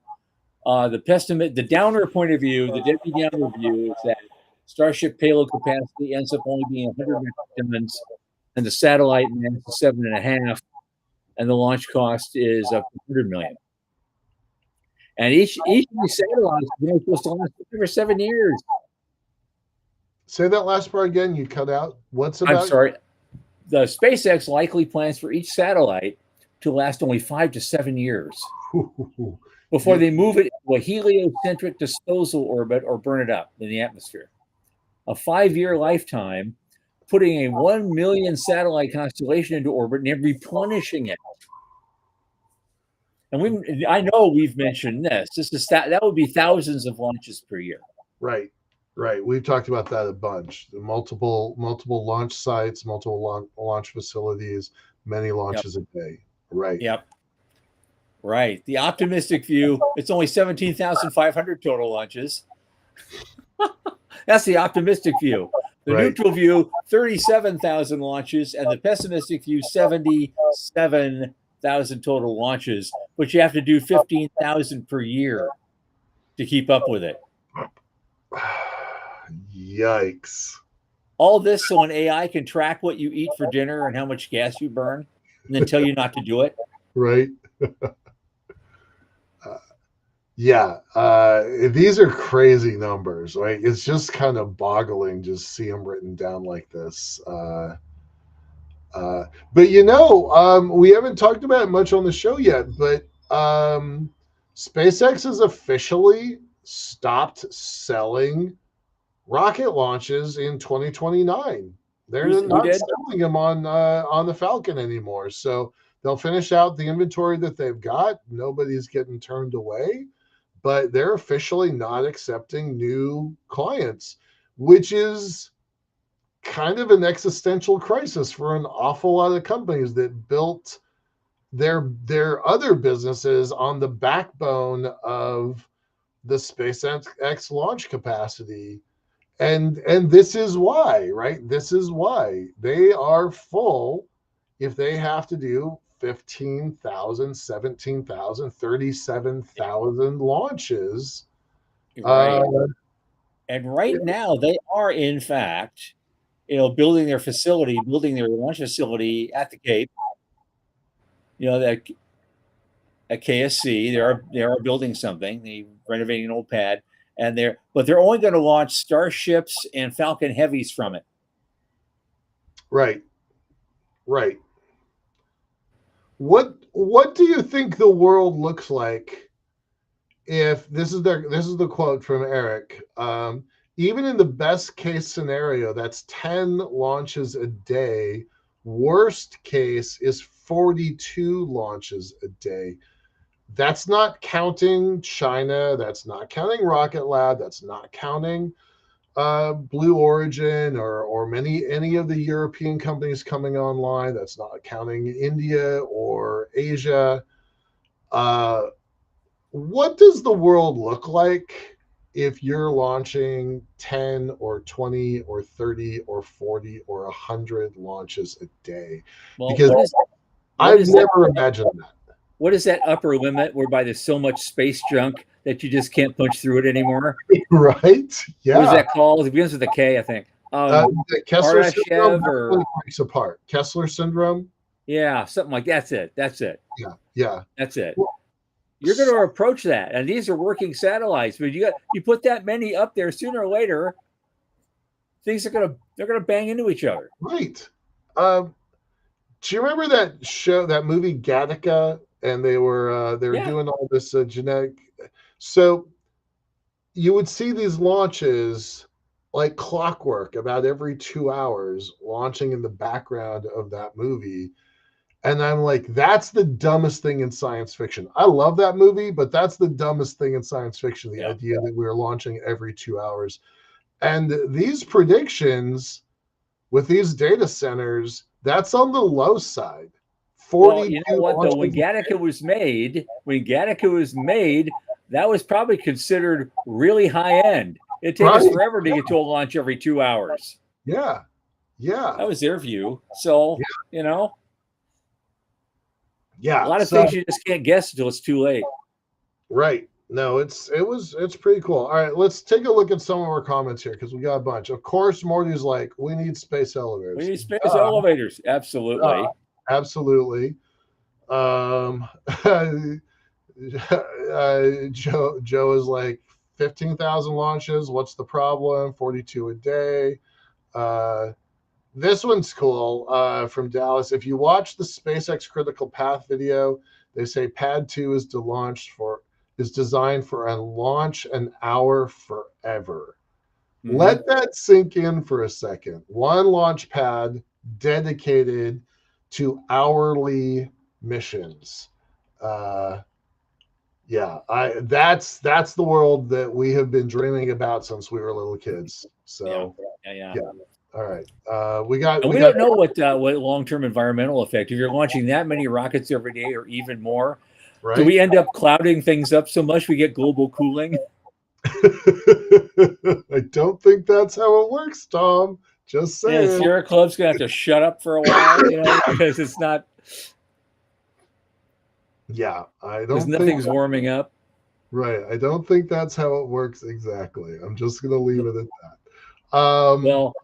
The downer point of view, the Debbie Downer view is that Starship payload capacity ends up only being 100 metric tons and the satellite mass is 7.5 and the launch cost is up to $100 million. And each of these satellites is supposed to last for 7 years. Say that last part again. You cut out. What's about? I'm sorry. The SpaceX likely plans for each satellite to last only 5 to 7 years before they move it to a heliocentric disposal orbit or burn it up in the atmosphere. A 5-year lifetime, putting a 1 million satellite constellation into orbit and then replenishing it. And I know we've mentioned this. That would be thousands of launches per year. Right. We've talked about that a bunch. The multiple launch sites, multiple launch facilities, many launches a day. Right. Yep. Right. The optimistic view, it's only 17,500 total launches. That's the optimistic view. The neutral view, 37,000 launches, and the pessimistic view, 77,000 total launches. But you have to do 15,000 per year to keep up with it. Yikes. All this so an AI can track what you eat for dinner and how much gas you burn and then tell you not to do it. Right. These are crazy numbers, right? It's just kind of boggling just see them written down like this. But we haven't talked about it much on the show yet, but SpaceX has officially stopped selling rocket launches in 2029. They're not selling them on the Falcon anymore. So They'll finish out the inventory that they've got. Nobody's getting turned away, but they're officially not accepting new clients, which is kind of an existential crisis for an awful lot of companies that built their other businesses on the backbone of the SpaceX launch capacity. And this is why, right? This is why they are full if they have to do 15,000, 17,000, 37,000 launches. Right. And right now they are, in fact, building their launch facility at the Cape. That at KSC, they are building something. They're renovating an old pad, but they're only going to launch Starships and Falcon Heavies from it. Right. What do you think the world looks like if this is the quote from Eric? Even in the best case scenario, that's 10 launches a day. Worst case is 42 launches a day. That's not counting China. That's not counting Rocket Lab. That's not counting Blue Origin or any of the European companies coming online. That's not counting India or Asia. What does the world look like if you're launching 10 or 20 or 30 or 40 or 100 launches a day? Well, because I've never imagined that. What is that upper limit whereby there's so much space junk that you just can't punch through it anymore? Right? Yeah. What is that called? It begins with a K, I think. The Kessler syndrome breaks apart. Kessler syndrome? Yeah, something like that's it. Yeah. That's it. You're going to approach that, and these are working satellites. But you put that many up there, sooner or later, things they're going to bang into each other. Right. Do you remember that movie Gattaca? And they were doing all this genetic. So you would see these launches like clockwork about every 2 hours launching in the background of that movie. And I'm like, that's the dumbest thing in science fiction. I love that movie, but that's the dumbest thing in science fiction, the idea that we're launching every 2 hours. And these predictions with these data centers, that's on the low side. Well, you know what, though? When Gattaca was made, that was probably considered really high end. It takes us forever to get to a launch every 2 hours. Yeah. That was their view. So, Yeah. A lot of things you just can't guess until it's too late. Right. No, it's pretty cool. All right, let's take a look at some of our comments here because we got a bunch. Of course, Morty's like, we need space elevators. We need space elevators. Absolutely. Absolutely. Joe is like 15,000 launches. What's the problem? 42 a day. This one's cool from Dallas. If you watch the SpaceX critical path video, they say Pad 2 is designed for a launch an hour forever. Mm-hmm. Let that sink in for a second. One launch pad dedicated to hourly missions. That's the world that we have been dreaming about since we were little kids. So yeah. All right. We don't know what long-term environmental effect. If you're launching that many rockets every day or even more, right? Do we end up clouding things up so much we get global cooling? I don't think that's how it works, Tom. Just saying. Yeah, Sierra Club's gonna have to shut up for a while, because it's not. Yeah, I don't. Because nothing's warming up. Right. I don't think that's how it works exactly. I'm just gonna leave it at that. Well,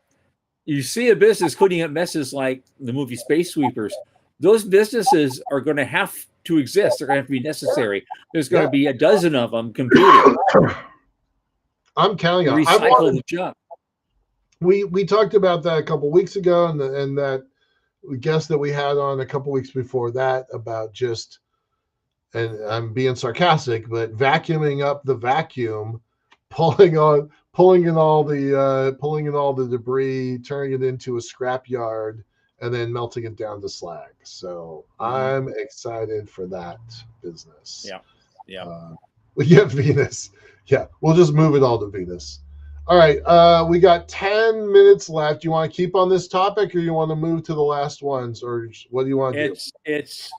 you see a business cleaning up messes like the movie Space Sweepers. Those businesses are going to have to exist. They're going to have to be necessary. There's going to be a dozen of them competing. I'm counting on recycle the junk. We talked about that a couple weeks ago, and that guest that we had on a couple weeks before that about just, and I'm being sarcastic, but vacuuming up the vacuum, pulling in all the debris, turning it into a scrap yard, and then melting it down to slag. So I'm excited for that business. Yeah, Venus. Yeah, we'll just move it all to Venus. All right, we got 10 minutes left. You want to keep on this topic, or you want to move to the last ones, or what do you want to do? It's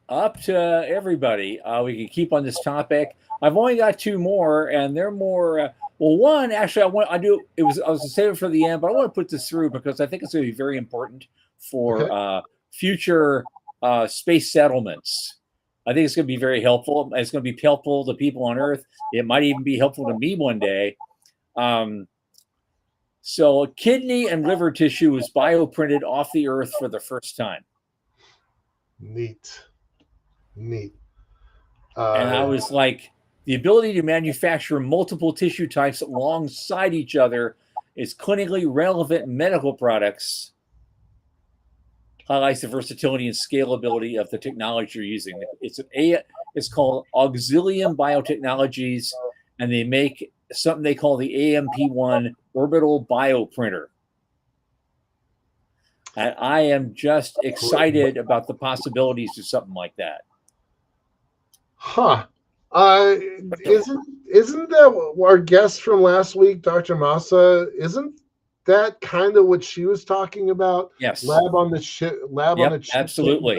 up to everybody. We can keep on this topic. I've only got two more, and they're more. Well, one actually, I was going to save it for the end, but I want to put this through because I think it's going to be very important for future space settlements. I think it's going to be very helpful. It's going to be helpful to people on Earth. It might even be helpful to me one day. So kidney and liver tissue was bioprinted off the Earth for the first time. Neat. And I was like, the ability to manufacture multiple tissue types alongside each other is clinically relevant medical products. Highlights the versatility and scalability of the technology you're using. It's called Auxilium Biotechnologies, and they make something they call the AMP1 orbital bioprinter. And I am just excited about the possibilities of something like that. Huh. Isn't that our guest from last week, Dr. Massa? Isn't that kind of what she was talking about? Yes. Lab on the chip. Absolutely.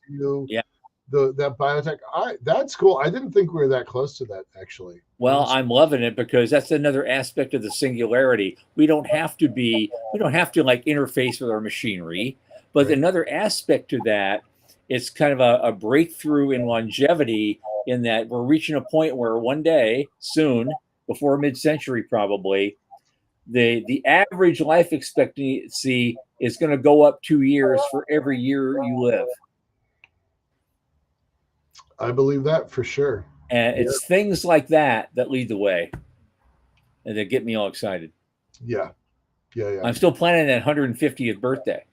Yeah. That biotech. That's cool. I didn't think we were that close to that, actually. Well, I'm loving it because that's another aspect of the singularity. We don't have to like interface with our machinery, but another aspect to that, it's kind of a breakthrough in longevity in that we're reaching a point where one day soon, before mid-century probably, the average life expectancy is going to go up 2 years for every year you live. I believe that for sure. And it's things like that lead the way and that get me all excited. Yeah. I'm still planning that 150th birthday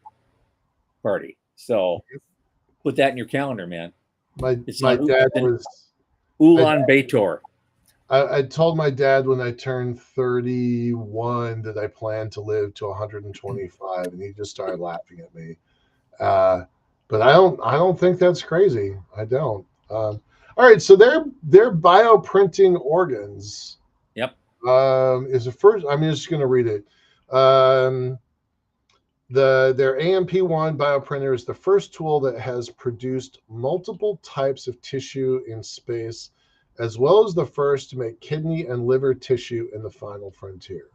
party. So put that in your calendar, man. My dad was Ulaanbaatar. I told my dad when I turned 31 that I planned to live to 125, and he just started laughing at me. But I don't think that's crazy. I don't. All right, so they're bioprinting organs. Yep. Is the first. I'm just going to read it. Their AMP1 bioprinter is the first tool that has produced multiple types of tissue in space, as well as the first to make kidney and liver tissue in the final frontier.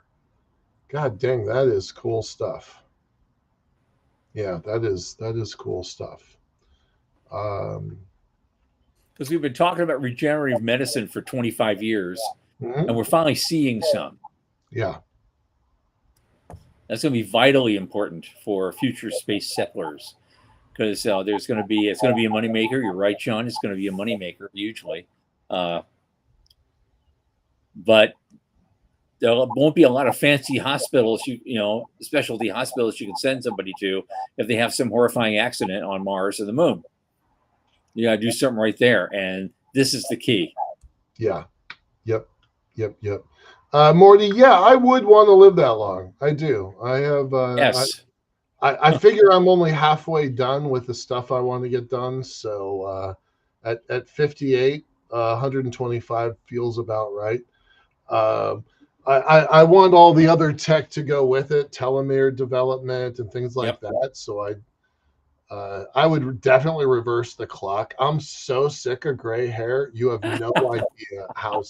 God dang, that is cool stuff. Yeah, that is cool stuff. Because we've been talking about regenerative medicine for 25 years, and we're finally seeing some. Yeah. That's going to be vitally important for future space settlers, because it's going to be a moneymaker. You're right, Sean. It's going to be a moneymaker hugely, but there won't be a lot of fancy hospitals, specialty hospitals you can send somebody to if they have some horrifying accident on Mars or the moon. You got to do something right there, and this is the key. Yeah. Yep. Morty, yeah, I would want to live that long. I do. I have. Yes. I figure I'm only halfway done with the stuff I want to get done. So at 58, 125 feels about right. I want all the other tech to go with it, telomere development and things like that. So I would definitely reverse the clock. I'm so sick of gray hair. You have no idea how.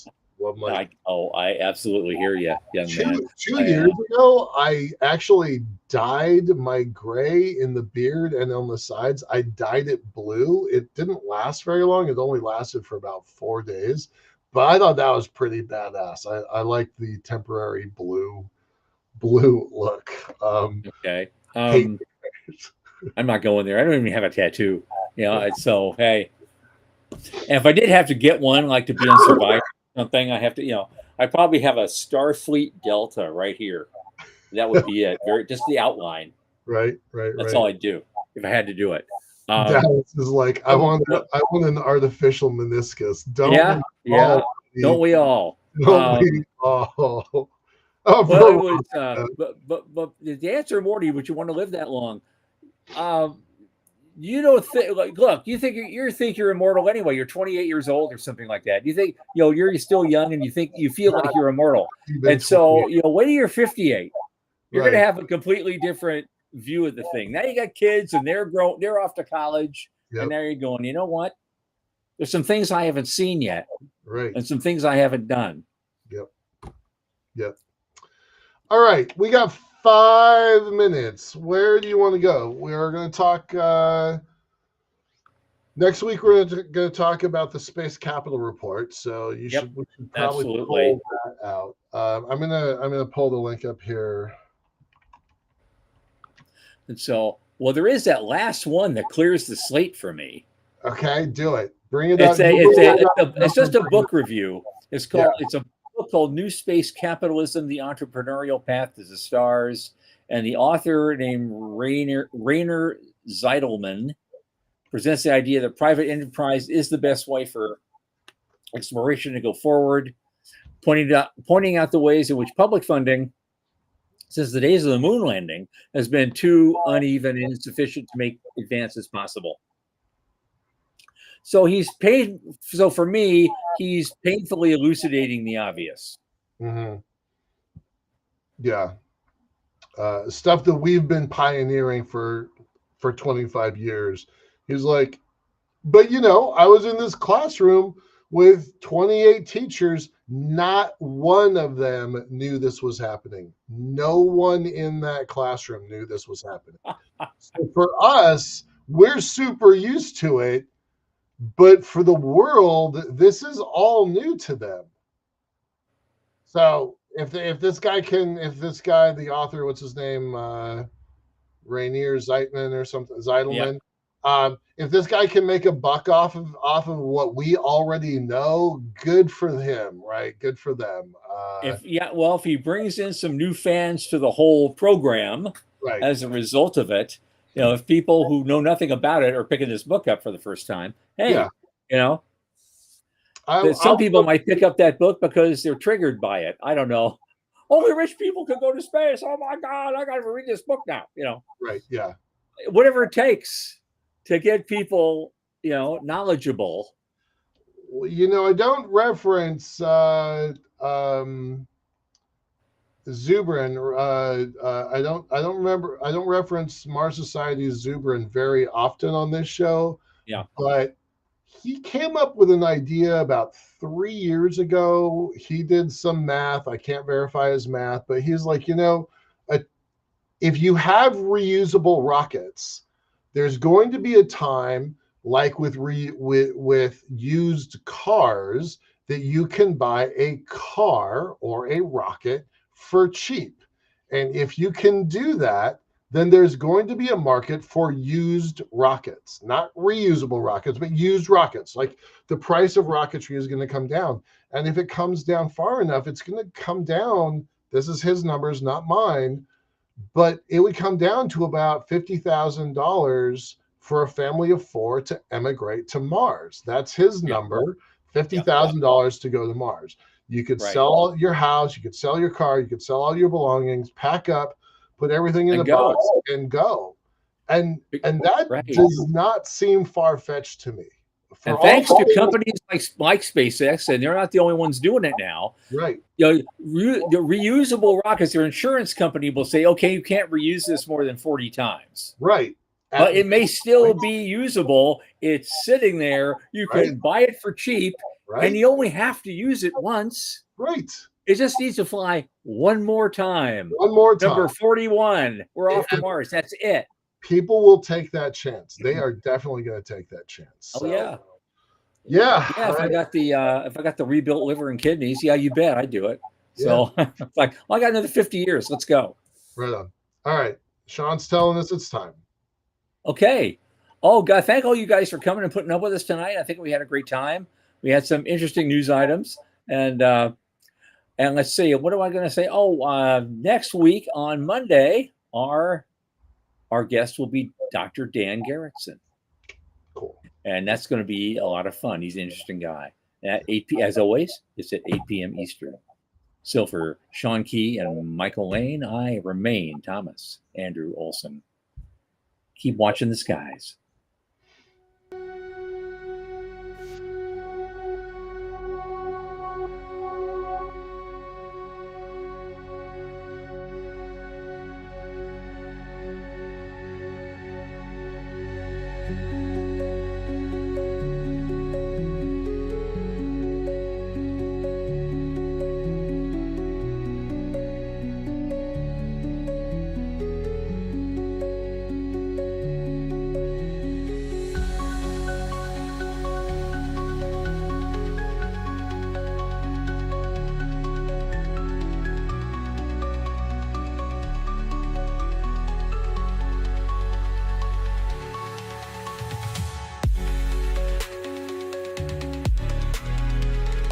I absolutely hear you, young man. 2 years ago, I actually dyed my gray in the beard and on the sides. I dyed it blue. It didn't last very long. It only lasted for about 4 days, but I thought that was pretty badass. I like the temporary blue look. Okay. I'm not going there. I don't even have a tattoo. So hey, and if I did have to get one, like to be on Survivor. Something I have to, I probably have a Starfleet Delta right here. That would be it. Just the outline. Right. That's all I'd do if I had to do it. Dallas is like, I want an artificial meniscus. Don't we all? Don't we all? Oh, Well, it bro. was, but the answer, Morty, would you want to live that long? You don't think, like, look, you think you're immortal anyway. You're 28 years old or something like that. You think, you're still young and you feel like you're immortal. You've been And so, 28. wait till you're 58. You're going to Right. have a completely different view of the thing. Now you got kids and they're off to college, and Yep. now you're going, you know what? There's some things I haven't seen yet, Right. and some things I haven't done. Yep. All right. We got 5 minutes. Where do you want to go? We're going to talk next week. We're going to talk about the Space Capital Report. So we should probably pull that out. I'm gonna pull the link up here. And so, well, there is that last one that clears the slate for me. Okay, do it. Bring it up. It's just a book review. It's a book called New Space Capitalism: The Entrepreneurial Path to the Stars, and the author named Rainer Zeidelman presents the idea that private enterprise is the best way for exploration to go forward, pointing out the ways in which public funding, since the days of the moon landing, has been too uneven and insufficient to make advances possible. So for me, he's painfully elucidating the obvious. Mm-hmm. Yeah. Stuff that we've been pioneering for 25 years. He's like, but I was in this classroom with 28 teachers. Not one of them knew this was happening. No one in that classroom knew this was happening. So for us, we're super used to it, but for the world, this is all new to them. So if this guy, the author, what's his name, Rainier Zeitman or something, Zeidelman. Yeah. If this guy can make a buck off of what we already know, good for him, right? Good for them. If he brings in some new fans to the whole program, right, as a result of it, if people who know nothing about it are picking this book up for the first time, hey, some people might pick up that book because they're triggered by it. I don't know. Only rich people can go to space. Oh my God, I got to read this book now. Right? Yeah. Whatever it takes to get people, knowledgeable. I don't reference Zubrin. I don't reference Mars Society's Zubrin very often on this show. Yeah. But he came up with an idea about 3 years ago. He did some math. I can't verify his math, but he's like, if you have reusable rockets, there's going to be a time, like with used cars, that you can buy a car or a rocket for cheap. And if you can do that, then there's going to be a market for used rockets, not reusable rockets, but used rockets. Like the price of rocketry is going to come down. And if it comes down far enough, it's going to come down. This is his numbers, not mine, but it would come down to about $50,000 for a family of 4 to emigrate to Mars. That's his number, $50,000 to go to Mars. You could sell your house, you could sell your car, you could sell all your belongings, pack up, put everything in a box and go. And that does not seem far-fetched to me. And thanks to companies like SpaceX, and they're not the only ones doing it now. Right. The reusable rockets, their insurance company will say, okay, you can't reuse this more than 40 times. Right. But it may still be usable. It's sitting there. You can buy it for cheap, and you only have to use it once. Right. It just needs to fly one more time. One more time. Number 41. We're off to Mars. That's it. People will take that chance. They are definitely going to take that chance. So. Oh yeah. Yeah. If I got the rebuilt liver and kidneys, you bet I'd do it. So it's like, well, I got another 50 years. Let's go. Right on. All right. Sean's telling us it's time. Okay. Oh God, thank all you guys for coming and putting up with us tonight. I think we had a great time. We had some interesting news items, and let's see, what am I going to say? Oh, next week on Monday, our guest will be Dr. Dan Gerritsen. Cool. And that's going to be a lot of fun. He's an interesting guy. At 8 p.m. as always, it's at 8 p.m. Eastern. So for Sean Key and Michael Lane, I remain Thomas Andrew Olson. Keep watching the skies.